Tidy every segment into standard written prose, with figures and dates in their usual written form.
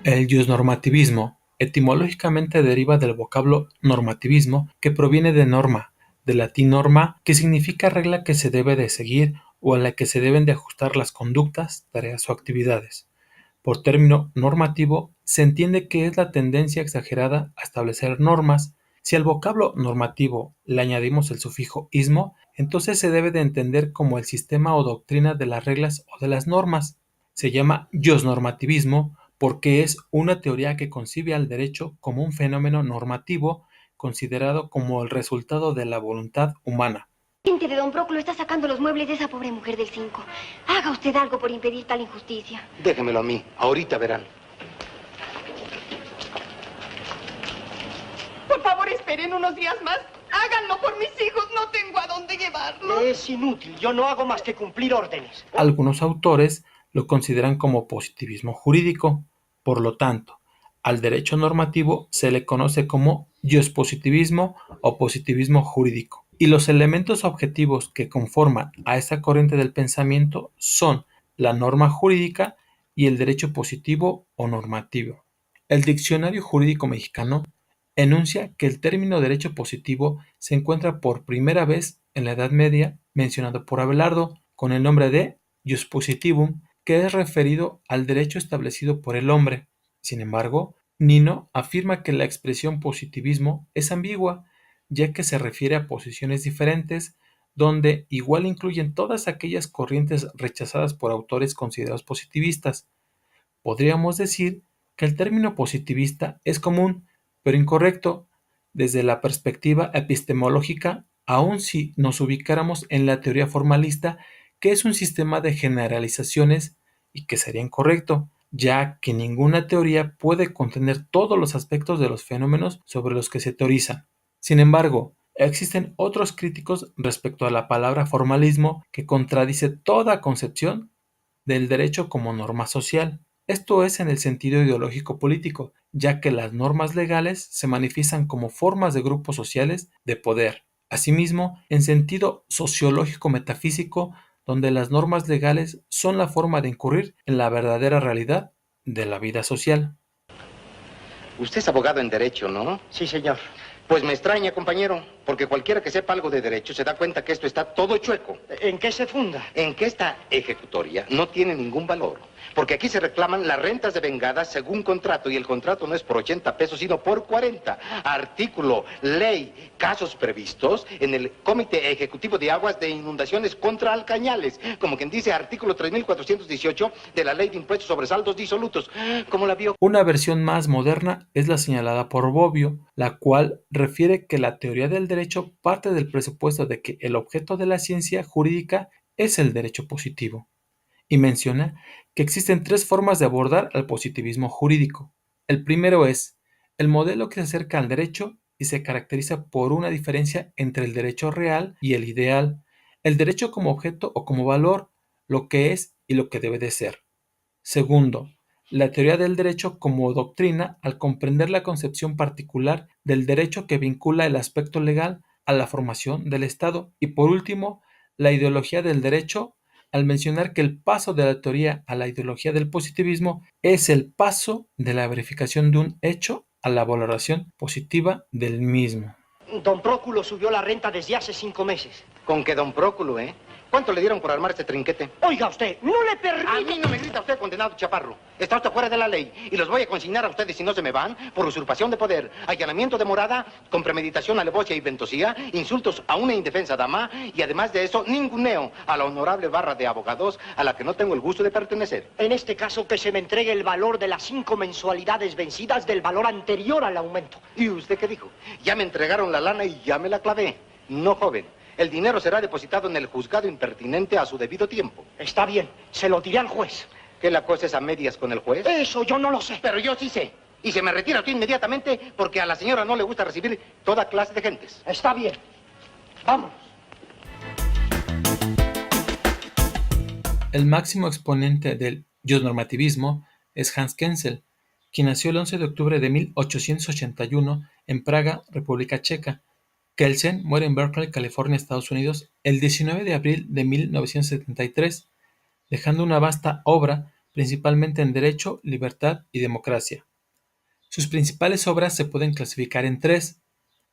El jusnormativismo etimológicamente deriva del vocablo normativismo, que proviene de norma, del latín norma, que significa regla que se debe de seguir o a la que se deben de ajustar las conductas, tareas o actividades. Por término normativo, se entiende que es la tendencia exagerada a establecer normas. Si al vocablo normativo le añadimos el sufijo ismo, entonces se debe de entender como el sistema o doctrina de las reglas o de las normas. Se llama josnormativismo porque es una teoría que concibe al derecho como un fenómeno normativo considerado como el resultado de la voluntad humana. La gente de don Próculo está sacando los muebles de esa pobre mujer del 5. Haga usted algo por impedir tal injusticia. Déjemelo a mí, ahorita verán. Por favor, esperen unos días más. Háganlo por mis hijos, no tengo a dónde llevarlos. Es inútil, yo no hago más que cumplir órdenes. Algunos autores lo consideran como positivismo jurídico. Por lo tanto, al derecho normativo se le conoce como positivismo o positivismo jurídico. Y los elementos objetivos que conforman a esta corriente del pensamiento son la norma jurídica y el derecho positivo o normativo. El Diccionario Jurídico Mexicano enuncia que el término derecho positivo se encuentra por primera vez en la Edad Media mencionado por Abelardo con el nombre de jus positivum, que es referido al derecho establecido por el hombre. Sin embargo, Nino afirma que la expresión positivismo es ambigua, ya que se refiere a posiciones diferentes, donde igual incluyen todas aquellas corrientes rechazadas por autores considerados positivistas. Podríamos decir que el término positivista es común, pero incorrecto desde la perspectiva epistemológica, aun si nos ubicáramos en la teoría formalista, que es un sistema de generalizaciones y que sería incorrecto, ya que ninguna teoría puede contener todos los aspectos de los fenómenos sobre los que se teoriza. Sin embargo, existen otros críticos respecto a la palabra formalismo que contradice toda concepción del derecho como norma social. Esto es en el sentido ideológico político, ya que las normas legales se manifiestan como formas de grupos sociales de poder. Asimismo, en sentido sociológico metafísico, donde las normas legales son la forma de incurrir en la verdadera realidad de la vida social. Usted es abogado en derecho, ¿no? Sí, señor. Pues me extraña, compañero, porque cualquiera que sepa algo de derecho se da cuenta que esto está todo chueco. ¿En qué se funda? En que esta ejecutoria no tiene ningún valor. Porque aquí se reclaman las rentas de vengadas según contrato, y el contrato no es por 80 pesos, sino por 40. Artículo, ley, casos previstos en el Comité Ejecutivo de Aguas de Inundaciones contra Alcañales. Como quien dice, artículo 3418 de la Ley de Impuestos sobre Saldos Disolutos. ¿Cómo la vio? Una versión más moderna es la señalada por Bobbio, la cual refiere que la teoría del derecho parte del presupuesto de que el objeto de la ciencia jurídica es el derecho positivo, y menciona que existen tres formas de abordar al positivismo jurídico. El primero es el modelo que se acerca al derecho y se caracteriza por una diferencia entre el derecho real y el ideal, el derecho como objeto o como valor, lo que es y lo que debe de ser. Segundo, la teoría del derecho como doctrina al comprender la concepción particular del derecho que vincula el aspecto legal a la formación del Estado. Y por último, la ideología del derecho al mencionar que el paso de la teoría a la ideología del positivismo es el paso de la verificación de un hecho a la valoración positiva del mismo. Don Próculo subió la renta desde hace 5 meses. Con que don Próculo, ¿eh? ¿Cuánto le dieron por armar este trinquete? Oiga usted, no le permito... A mí no me grita usted, condenado chaparro. Está usted fuera de la ley. Y los voy a consignar a ustedes si no se me van por usurpación de poder, allanamiento de morada, con premeditación, alevosía y ventosía, insultos a una indefensa dama y además de eso, ninguneo a la honorable barra de abogados a la que no tengo el gusto de pertenecer. En este caso, que se me entregue el valor de las 5 mensualidades vencidas del valor anterior al aumento. ¿Y usted qué dijo? Ya me entregaron la lana y ya me la clavé. No, joven. El dinero será depositado en el juzgado impertinente a su debido tiempo. Está bien, se lo diré al juez. ¿Qué la cosa es a medias con el juez? Eso yo no lo sé. Pero yo sí sé. Y se me retira usted inmediatamente porque a la señora no le gusta recibir toda clase de gentes. Está bien. Vamos. El máximo exponente del jusnormativismo es Hans Kelsen, quien nació el 11 de octubre de 1881 en Praga, República Checa. Kelsen muere en Berkeley, California, Estados Unidos, el 19 de abril de 1973, dejando una vasta obra principalmente en Derecho, Libertad y Democracia. Sus principales obras se pueden clasificar en tres.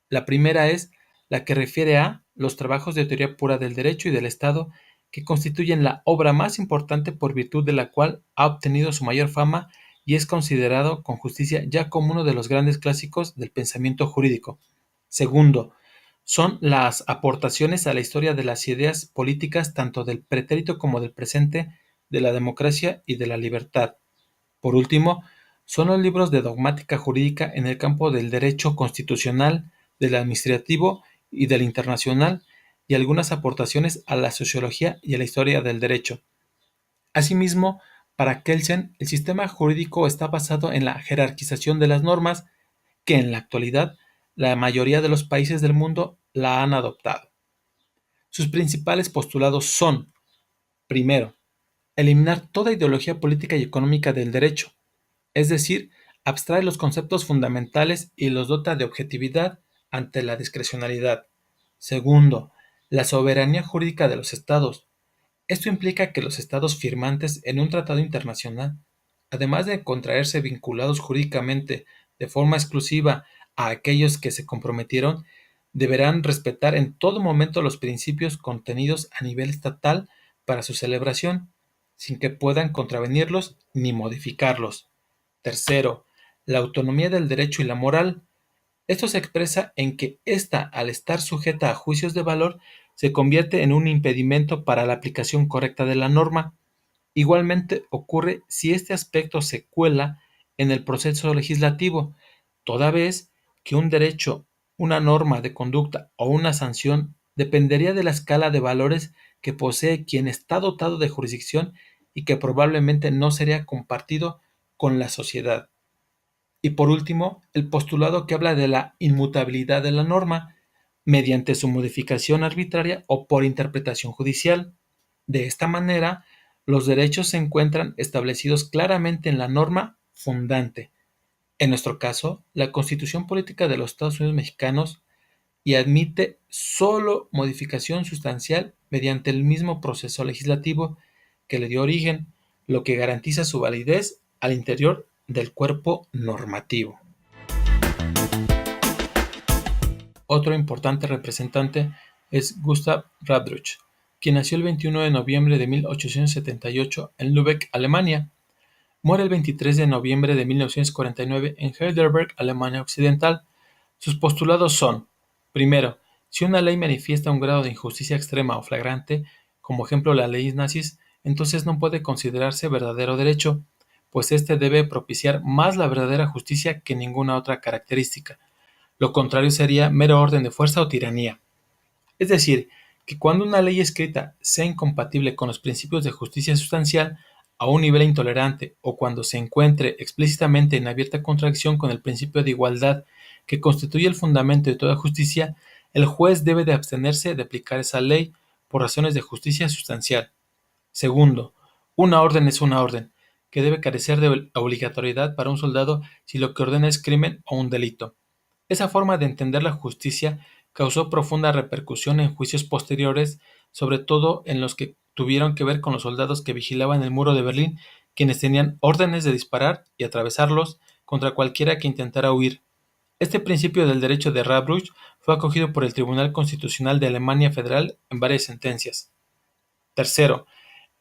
La primera es la que refiere a los trabajos de teoría pura del derecho y del Estado, que constituyen la obra más importante por virtud de la cual ha obtenido su mayor fama y es considerado con justicia ya como uno de los grandes clásicos del pensamiento jurídico. Segundo, son las aportaciones a la historia de las ideas políticas tanto del pretérito como del presente, de la democracia y de la libertad. Por último, son los libros de dogmática jurídica en el campo del derecho constitucional, del administrativo y del internacional, y algunas aportaciones a la sociología y a la historia del derecho. Asimismo, para Kelsen, el sistema jurídico está basado en la jerarquización de las normas, que en la actualidad la mayoría de los países del mundo la han adoptado. Sus principales postulados son: primero, eliminar toda ideología política y económica del derecho, es decir, abstrae los conceptos fundamentales y los dota de objetividad ante la discrecionalidad. Segundo, la soberanía jurídica de los estados. Esto implica que los estados firmantes en un tratado internacional, además de contraerse vinculados jurídicamente de forma exclusiva a aquellos que se comprometieron, deberán respetar en todo momento los principios contenidos a nivel estatal para su celebración, sin que puedan contravenirlos ni modificarlos. Tercero, la autonomía del derecho y la moral. Esto se expresa en que ésta, al estar sujeta a juicios de valor, se convierte en un impedimento para la aplicación correcta de la norma. Igualmente ocurre si este aspecto se cuela en el proceso legislativo, toda vez que un derecho, una norma de conducta o una sanción dependería de la escala de valores que posee quien está dotado de jurisdicción y que probablemente no sería compartido con la sociedad. Y por último, el postulado que habla de la inmutabilidad de la norma, mediante su modificación arbitraria o por interpretación judicial. De esta manera, los derechos se encuentran establecidos claramente en la norma fundante, en nuestro caso, la Constitución Política de los Estados Unidos Mexicanos, y admite sólo modificación sustancial mediante el mismo proceso legislativo que le dio origen, lo que garantiza su validez al interior del cuerpo normativo. Otro importante representante es Gustav Radbruch, quien nació el 21 de noviembre de 1878 en Lübeck, Alemania. Muere el 23 de noviembre de 1949 en Heidelberg, Alemania Occidental. Sus postulados son: primero, si una ley manifiesta un grado de injusticia extrema o flagrante, como ejemplo las leyes nazis, entonces no puede considerarse verdadero derecho, pues éste debe propiciar más la verdadera justicia que ninguna otra característica. Lo contrario sería mero orden de fuerza o tiranía. Es decir, que cuando una ley escrita sea incompatible con los principios de justicia sustancial a un nivel intolerante o cuando se encuentre explícitamente en abierta contradicción con el principio de igualdad que constituye el fundamento de toda justicia, el juez debe de abstenerse de aplicar esa ley por razones de justicia sustancial. Segundo, una orden es una orden, que debe carecer de obligatoriedad para un soldado si lo que ordena es crimen o un delito. Esa forma de entender la justicia causó profunda repercusión en juicios posteriores, sobre todo en los que tuvieron que ver con los soldados que vigilaban el muro de Berlín, quienes tenían órdenes de disparar y atravesarlos contra cualquiera que intentara huir. Este principio del derecho de Radbruch fue acogido por el Tribunal Constitucional de Alemania Federal en varias sentencias. Tercero,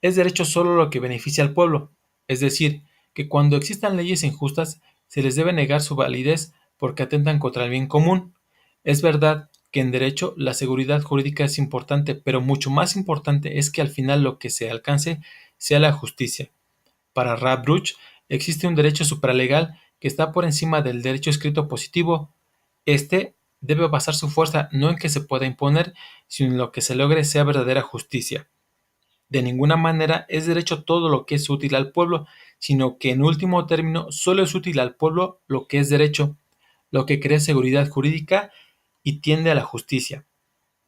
es derecho solo lo que beneficia al pueblo, es decir, que cuando existan leyes injustas se les debe negar su validez porque atentan contra el bien común. Es verdad que en derecho la seguridad jurídica es importante, pero mucho más importante es que al final lo que se alcance sea la justicia. Para Radbruch existe un derecho supralegal que está por encima del derecho escrito positivo. Este debe basar su fuerza no en que se pueda imponer, sino en lo que se logre sea verdadera justicia. De ninguna manera es derecho todo lo que es útil al pueblo, sino que en último término solo es útil al pueblo lo que es derecho, lo que crea seguridad jurídica y tiende a la justicia.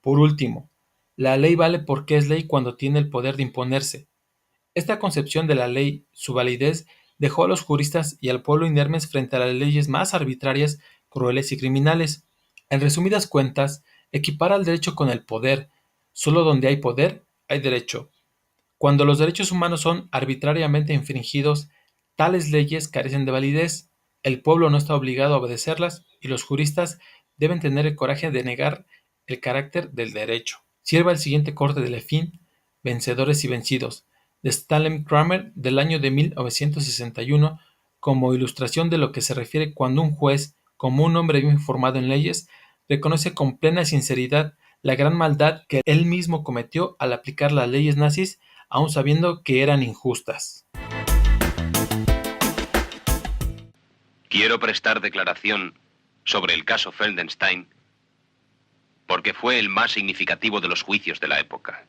Por último, la ley vale porque es ley cuando tiene el poder de imponerse. Esta concepción de la ley, su validez, dejó a los juristas y al pueblo inermes frente a las leyes más arbitrarias, crueles y criminales. En resumidas cuentas, equipara el derecho con el poder. Solo donde hay poder, hay derecho. Cuando los derechos humanos son arbitrariamente infringidos, tales leyes carecen de validez, el pueblo no está obligado a obedecerlas y los juristas deben tener el coraje de negar el carácter del derecho. Sirva el siguiente corte de Levin, Vencedores y Vencidos, de Stanley Kramer del año de 1961, como ilustración de lo que se refiere cuando un juez, como un hombre bien formado en leyes, reconoce con plena sinceridad la gran maldad que él mismo cometió al aplicar las leyes nazis, aun sabiendo que eran injustas. Quiero prestar declaración sobre el caso Feldenstein porque fue el más significativo de los juicios de la época.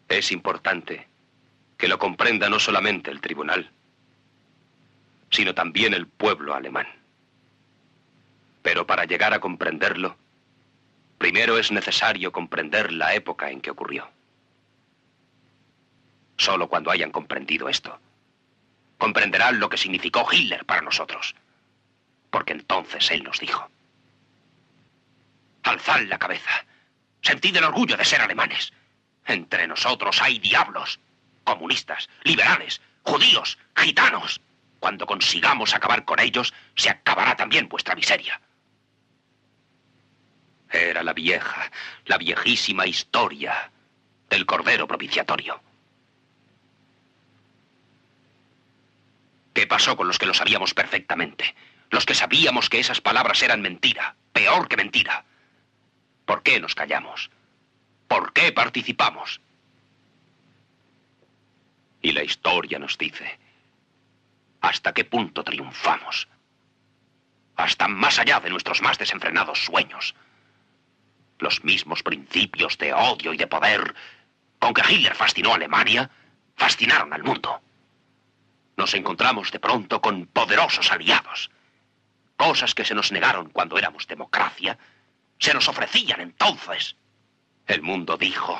Es importante que lo comprenda no solamente el tribunal, sino también el pueblo alemán. Pero para llegar a comprenderlo, primero es necesario comprender la época en que ocurrió. Solo cuando hayan comprendido esto, comprenderán lo que significó Hitler para nosotros. Porque entonces él nos dijo: alzad la cabeza, sentid el orgullo de ser alemanes. Entre nosotros hay diablos, comunistas, liberales, judíos, gitanos. Cuando consigamos acabar con ellos, se acabará también vuestra miseria. Era la viejísima historia del Cordero Propiciatorio. ¿Qué pasó con los que lo sabíamos perfectamente? Los que sabíamos que esas palabras eran mentira, peor que mentira. ¿Por qué nos callamos? ¿Por qué participamos? Y la historia nos dice hasta qué punto triunfamos. Hasta más allá de nuestros más desenfrenados sueños. Los mismos principios de odio y de poder con que Hitler fascinó a Alemania, fascinaron al mundo. Nos encontramos de pronto con poderosos aliados. Cosas que se nos negaron cuando éramos democracia, se nos ofrecían entonces. El mundo dijo: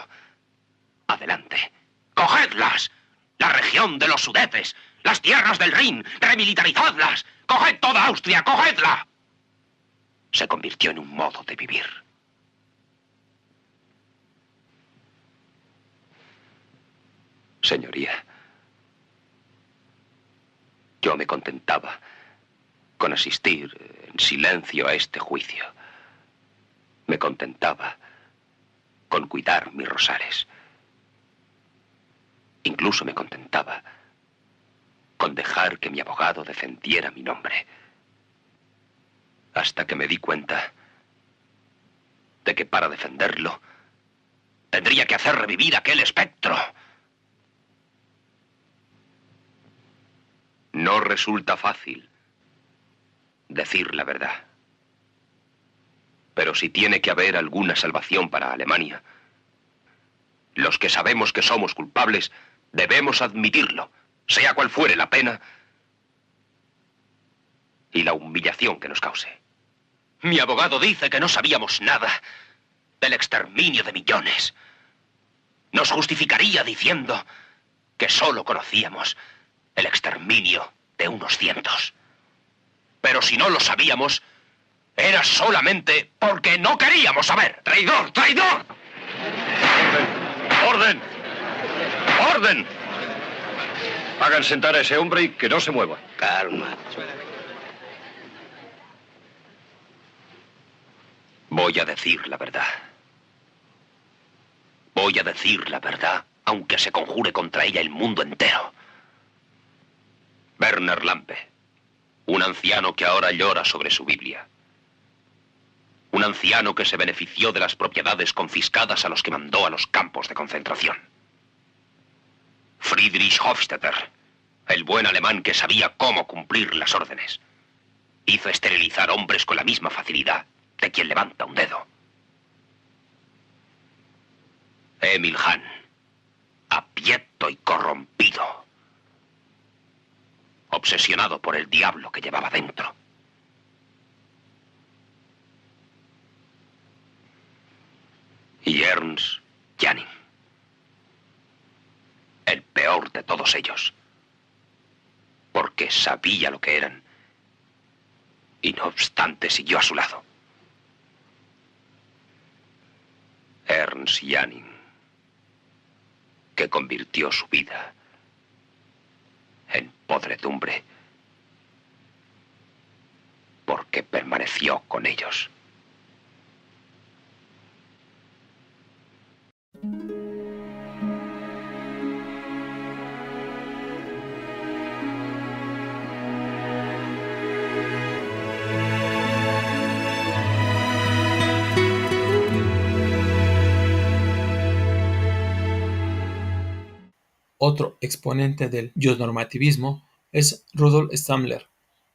adelante, cogedlas, la región de los Sudetes, las tierras del Rin, remilitarizadlas, coged toda Austria, cogedla. Se convirtió en un modo de vivir. Señoría, yo me contentaba con asistir en silencio a este juicio. Me contentaba con cuidar mis rosales. Incluso me contentaba con dejar que mi abogado defendiera mi nombre. Hasta que me di cuenta de que para defenderlo tendría que hacer revivir aquel espectro. No resulta fácil decir la verdad. Pero si tiene que haber alguna salvación para Alemania, los que sabemos que somos culpables debemos admitirlo, sea cual fuere la pena y la humillación que nos cause. Mi abogado dice que no sabíamos nada del exterminio de millones. Nos justificaría diciendo que solo conocíamos el exterminio de unos cientos. Pero si no lo sabíamos, era solamente porque no queríamos saber. ¡Traidor! ¡Traidor! ¡Orden! ¡Orden! Hagan sentar a ese hombre y que no se mueva. Calma. Voy a decir la verdad. Voy a decir la verdad, aunque se conjure contra ella el mundo entero. Werner Lampe, un anciano que ahora llora sobre su Biblia. Un anciano que se benefició de las propiedades confiscadas a los que mandó a los campos de concentración. Friedrich Hofstetter, el buen alemán que sabía cómo cumplir las órdenes. Hizo esterilizar hombres con la misma facilidad de quien levanta un dedo. Emil Hahn, apieto y corrompido. Obsesionado por el diablo que llevaba dentro. Y Ernst Janning, el peor de todos ellos, porque sabía lo que eran y no obstante siguió a su lado. Ernst Janning que convirtió su vida en podredumbre, porque permaneció con ellos. Otro exponente del normativismo es Rudolf Stammler,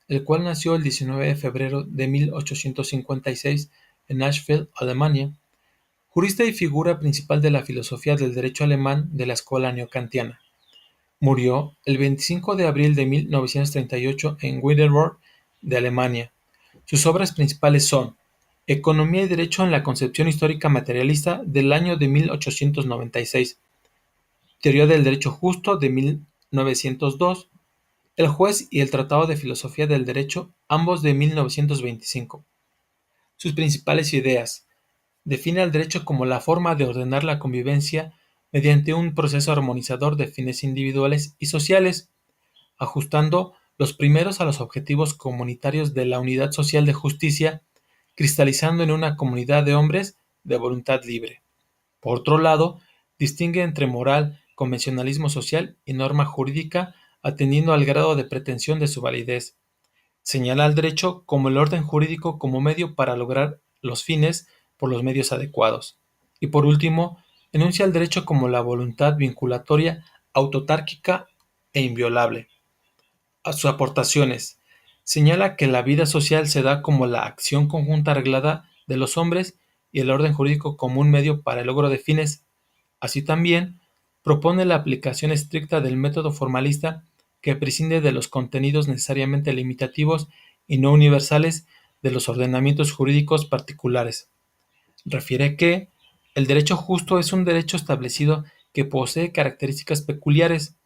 el cual nació el 19 de febrero de 1856 en Nashville, Alemania, jurista y figura principal de la filosofía del derecho alemán de la escuela neokantiana. Murió el 25 de abril de 1938 en Wittenberg, de Alemania. Sus obras principales son Economía y Derecho en la concepción histórica materialista del año de 1896, Teoría del Derecho Justo de 1902, El Juez y el Tratado de Filosofía del Derecho, ambos de 1925. Sus principales ideas: define al derecho como la forma de ordenar la convivencia mediante un proceso armonizador de fines individuales y sociales, ajustando los primeros a los objetivos comunitarios de la unidad social de justicia, cristalizando en una comunidad de hombres de voluntad libre. Por otro lado, distingue entre moral, convencionalismo social y norma jurídica, atendiendo al grado de pretensión de su validez. Señala al derecho como el orden jurídico como medio para lograr los fines por los medios adecuados. Y por último, enuncia el derecho como la voluntad vinculatoria, autotárquica e inviolable. A sus aportaciones: señala que la vida social se da como la acción conjunta arreglada de los hombres y el orden jurídico como un medio para el logro de fines. Así también, propone la aplicación estricta del método formalista que prescinde de los contenidos necesariamente limitativos y no universales de los ordenamientos jurídicos particulares. Refiere que el derecho justo es un derecho establecido que posee características peculiares.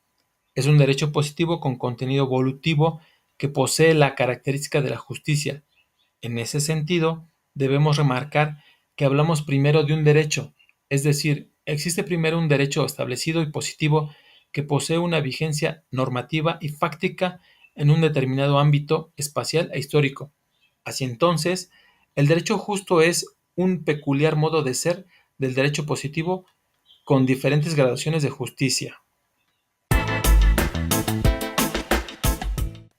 Es un derecho positivo con contenido volutivo que posee la característica de la justicia. En ese sentido, debemos remarcar que hablamos primero de un derecho, es decir, existe primero un derecho establecido y positivo que posee una vigencia normativa y fáctica en un determinado ámbito espacial e histórico. Así entonces, el derecho justo es un peculiar modo de ser del derecho positivo con diferentes gradaciones de justicia.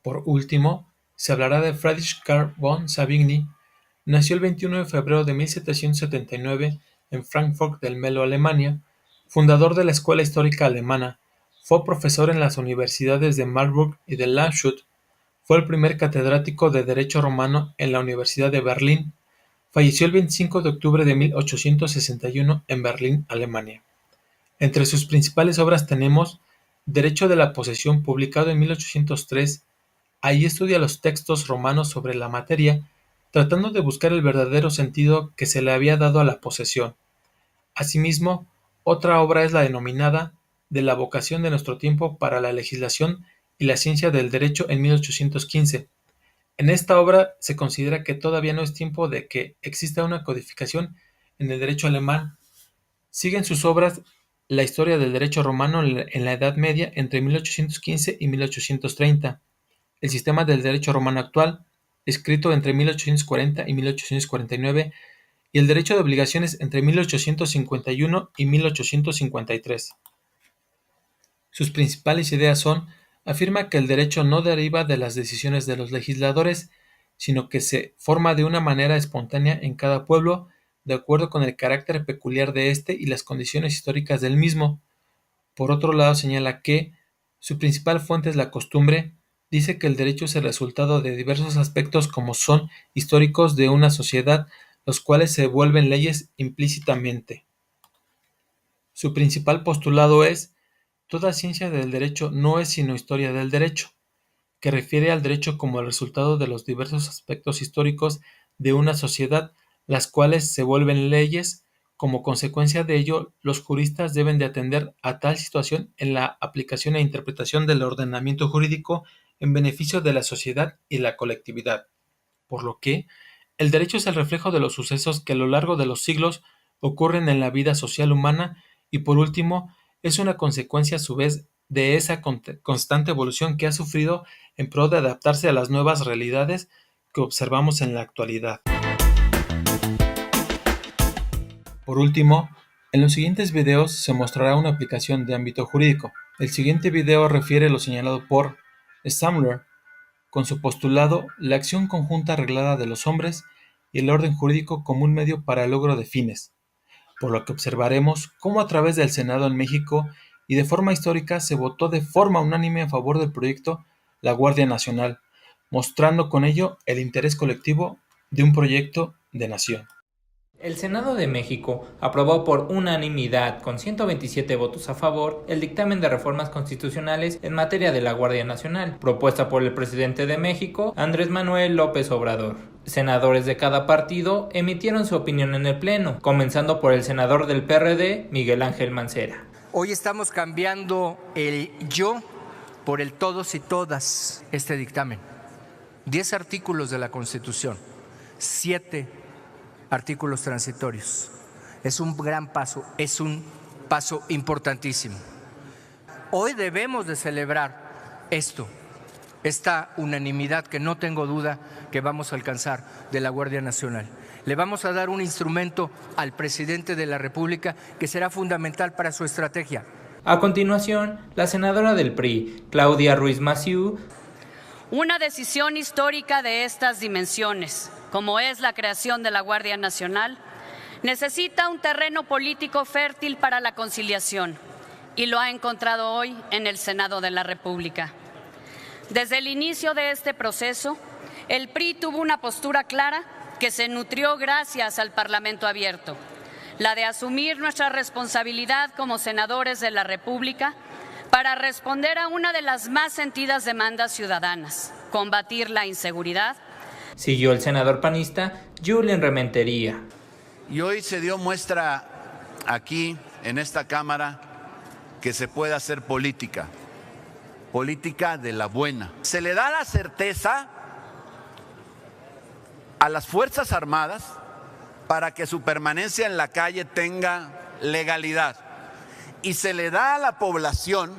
Por último, se hablará de Friedrich Karl von Savigny. Nació el 21 de febrero de 1779 en Frankfurt del Melo, Alemania, fundador de la Escuela Histórica Alemana. Fue profesor en las universidades de Marburg y de Landshut. Fue el primer catedrático de Derecho Romano en la Universidad de Berlín. Falleció el 25 de octubre de 1861 en Berlín, Alemania. Entre sus principales obras tenemos Derecho de la Posesión, publicado en 1803. Ahí estudia los textos romanos sobre la materia, tratando de buscar el verdadero sentido que se le había dado a la posesión. Asimismo, otra obra es la denominada De la vocación de nuestro tiempo para la legislación y la ciencia del derecho en 1815. En esta obra se considera que todavía no es tiempo de que exista una codificación en el derecho alemán. Siguen sus obras la historia del derecho romano en la Edad Media entre 1815 y 1830. El sistema del derecho romano actual, escrito entre 1840 y 1849, y el derecho de obligaciones entre 1851 y 1853. Sus principales ideas son: afirma que el derecho no deriva de las decisiones de los legisladores, sino que se forma de una manera espontánea en cada pueblo, de acuerdo con el carácter peculiar de éste y las condiciones históricas del mismo. Por otro lado, señala que su principal fuente es la costumbre. Dice que el derecho es el resultado de diversos aspectos como son históricos de una sociedad, los cuales se vuelven leyes implícitamente. Su principal postulado es: toda ciencia del derecho no es sino historia del derecho, que refiere al derecho como el resultado de los diversos aspectos históricos de una sociedad, las cuales se vuelven leyes. Como consecuencia de ello, los juristas deben de atender a tal situación en la aplicación e interpretación del ordenamiento jurídico en beneficio de la sociedad y la colectividad. Por lo que, el derecho es el reflejo de los sucesos que a lo largo de los siglos ocurren en la vida social humana y, por último, es una consecuencia a su vez de esa constante evolución que ha sufrido en pro de adaptarse a las nuevas realidades que observamos en la actualidad. Por último, en los siguientes videos se mostrará una aplicación de ámbito jurídico. El siguiente video refiere lo señalado por Stamler con su postulado la acción conjunta arreglada de los hombres y el orden jurídico como un medio para el logro de fines, por lo que observaremos cómo a través del Senado en México y de forma histórica se votó de forma unánime a favor del proyecto La Guardia Nacional, mostrando con ello el interés colectivo de un proyecto de nación. El Senado de México aprobó por unanimidad, con 127 votos a favor, el dictamen de reformas constitucionales en materia de la Guardia Nacional, propuesta por el presidente de México, Andrés Manuel López Obrador. Senadores de cada partido emitieron su opinión en el Pleno, comenzando por el senador del PRD, Miguel Ángel Mancera. Hoy estamos cambiando el yo por el todos y todas este dictamen. 10 artículos de la Constitución, 7 artículos transitorios. Es un gran paso, es un paso importantísimo. Hoy debemos de celebrar esta unanimidad que no tengo duda que vamos a alcanzar de la Guardia Nacional. Le vamos a dar un instrumento al presidente de la República que será fundamental para su estrategia. A continuación, la senadora del PRI, Claudia Ruiz Massieu. Una decisión histórica de estas dimensiones, como es la creación de la Guardia Nacional, necesita un terreno político fértil para la conciliación y lo ha encontrado hoy en el Senado de la República. Desde el inicio de este proceso, el PRI tuvo una postura clara que se nutrió gracias al Parlamento abierto, la de asumir nuestra responsabilidad como senadores de la República para responder a una de las más sentidas demandas ciudadanas, combatir la inseguridad. Siguió el senador panista Julen Rementería. Y hoy se dio muestra aquí, en esta Cámara, que se puede hacer política de la buena. Se le da la certeza a las Fuerzas Armadas para que su permanencia en la calle tenga legalidad. Y se le da a la población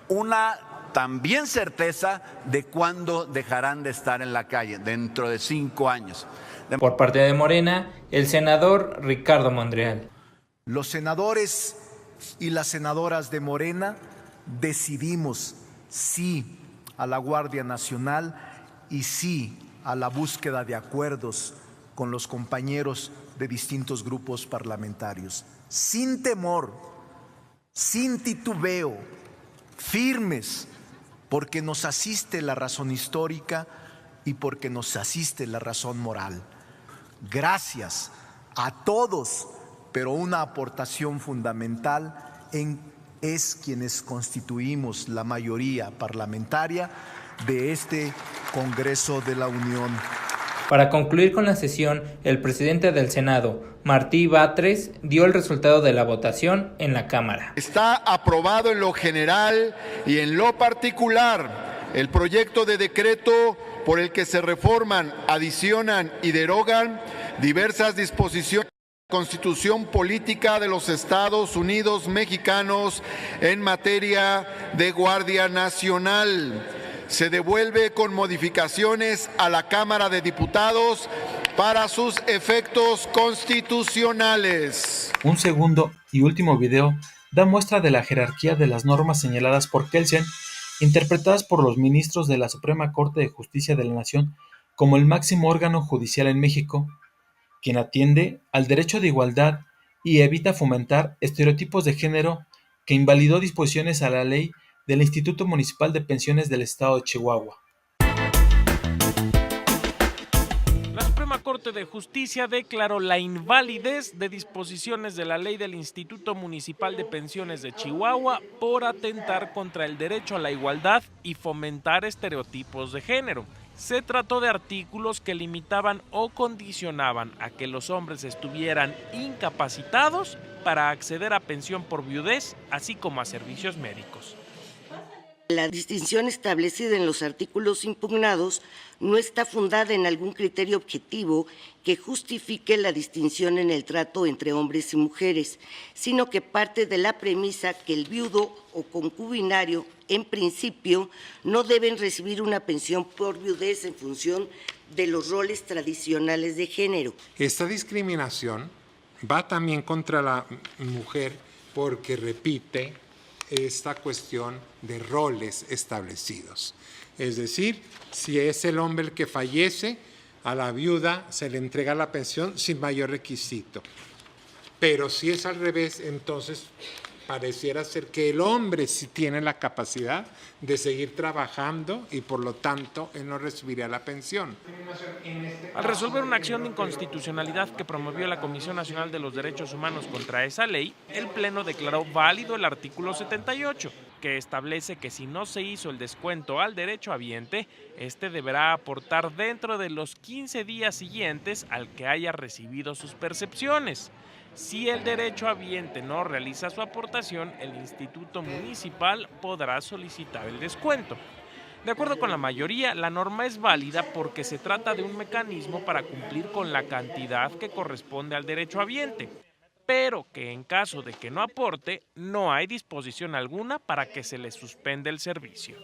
una también certeza de cuándo dejarán de estar en la calle, dentro de 5 años. Por parte de Morena, el senador Ricardo Monreal. Los senadores y las senadoras de Morena decidimos sí a la Guardia Nacional y sí a la búsqueda de acuerdos con los compañeros de distintos grupos parlamentarios, sin temor, sin titubeo, firmes, porque nos asiste la razón histórica y porque nos asiste la razón moral. Gracias a todos, pero una aportación fundamental es quienes constituimos la mayoría parlamentaria de este Congreso de la Unión. Para concluir con la sesión, el presidente del Senado, Martí Batres, dio el resultado de la votación en la Cámara. Está aprobado en lo general y en lo particular el proyecto de decreto por el que se reforman, adicionan y derogan diversas disposiciones de la Constitución Política de los Estados Unidos Mexicanos en materia de Guardia Nacional. Se devuelve con modificaciones a la Cámara de Diputados para sus efectos constitucionales. Un segundo y último video da muestra de la jerarquía de las normas señaladas por Kelsen, interpretadas por los ministros de la Suprema Corte de Justicia de la Nación como el máximo órgano judicial en México, quien atiende al derecho de igualdad y evita fomentar estereotipos de género, que invalidó disposiciones a la ley del Instituto Municipal de Pensiones del Estado de Chihuahua. La Suprema Corte de Justicia declaró la invalidez de disposiciones de la ley del Instituto Municipal de Pensiones de Chihuahua por atentar contra el derecho a la igualdad y fomentar estereotipos de género. Se trató de artículos que limitaban o condicionaban a que los hombres estuvieran incapacitados para acceder a pensión por viudez, así como a servicios médicos. La distinción establecida en los artículos impugnados no está fundada en algún criterio objetivo que justifique la distinción en el trato entre hombres y mujeres, sino que parte de la premisa que el viudo o concubinario, en principio, no deben recibir una pensión por viudez en función de los roles tradicionales de género. Esta discriminación va también contra la mujer porque repite esta cuestión de roles establecidos. Es decir, si es el hombre el que fallece, a la viuda se le entrega la pensión sin mayor requisito. Pero si es al revés, entonces pareciera ser que el hombre sí tiene la capacidad de seguir trabajando y por lo tanto él no recibiría la pensión. Al resolver una acción de inconstitucionalidad que promovió la Comisión Nacional de los Derechos Humanos contra esa ley, el Pleno declaró válido el artículo 78, que establece que si no se hizo el descuento al derechohabiente, este deberá aportar dentro de los 15 días siguientes al que haya recibido sus percepciones. Si el derechohabiente no realiza su aportación, el Instituto Municipal podrá solicitar el descuento. De acuerdo con la mayoría, la norma es válida porque se trata de un mecanismo para cumplir con la cantidad que corresponde al derechohabiente, pero que en caso de que no aporte, no hay disposición alguna para que se le suspenda el servicio.